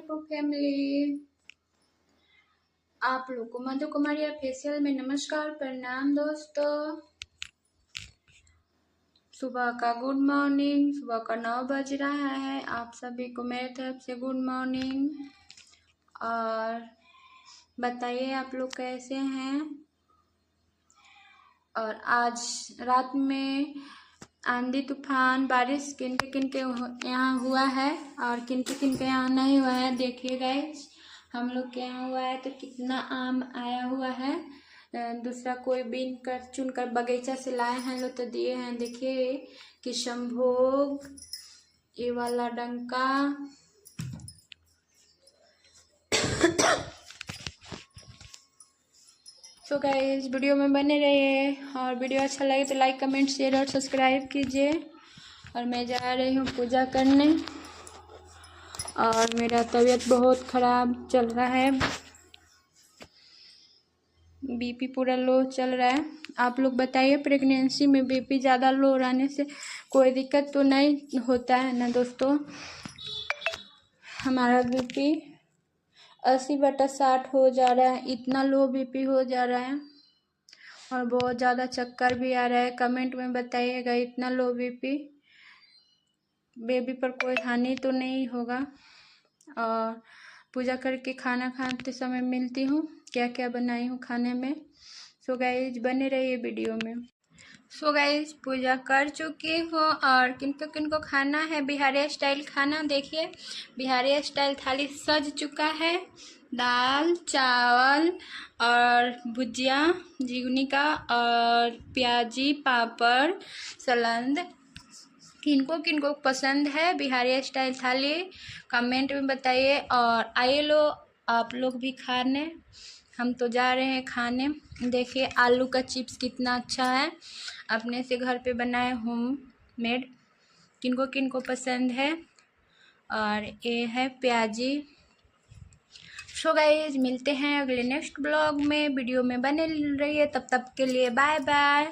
वालेकुम फैमिली, आप लोग को मधु कुमारी फेशियल में नमस्कार, प्रणाम दोस्तों। सुबह का गुड मॉर्निंग। सुबह का 9 बज रहा है। आप सभी को मेरे तरफ से गुड मॉर्निंग। और बताइए आप लोग कैसे हैं। और आज रात में आंधी तूफान बारिश किन के यहाँ हुआ है और किन के यहाँ नहीं हुआ है। देखिए गाइस, हम लोग के यहाँ हुआ है तो कितना आम आया हुआ है। दूसरा कोई बीन कर चुन कर बगीचा से लाए हैं लोग तो दिए हैं। देखिए किशनभोग, ये वाला डंका। तो गाइस वीडियो में बने रहिए और वीडियो अच्छा लगे तो लाइक कमेंट शेयर और सब्सक्राइब कीजिए। और मैं जा रही हूँ पूजा करने और मेरा तबीयत बहुत ख़राब चल रहा है। बीपी पूरा लो चल रहा है। आप लोग बताइए, प्रेगनेंसी में बीपी ज़्यादा लो रहने से कोई दिक्कत तो नहीं होता है ना दोस्तों। हमारा बीपी 80/60 हो जा रहा है, इतना लो बीपी हो जा रहा है और बहुत ज़्यादा चक्कर भी आ रहा है। कमेंट में बताइएगा इतना लो बीपी। बेबी पर कोई हानि तो नहीं होगा। और पूजा करके खाना खाते समय मिलती हूँ क्या क्या बनाई हूँ खाने में। सो गाइज बने रहिए वीडियो में। सो गाइज पूजा कर चुकी हूँ और किनको खाना है बिहारी स्टाइल खाना। देखिए बिहारी स्टाइल थाली सज चुका है। दाल चावल और भुजिया झिगुनी का और प्याजी पापड़ सलाद। किनको पसंद है बिहारी स्टाइल थाली कमेंट में बताइए। और आइए लो आप लोग भी खाने। हम तो जा रहे हैं खाने। देखिए आलू का चिप्स कितना अच्छा है, अपने से घर पे बनाए होम मेड। किनको पसंद है। और ये है प्याजी। सो गाइस मिलते हैं अगले नेक्स्ट ब्लॉग में। वीडियो में बने रहिए। तब के लिए बाय बाय।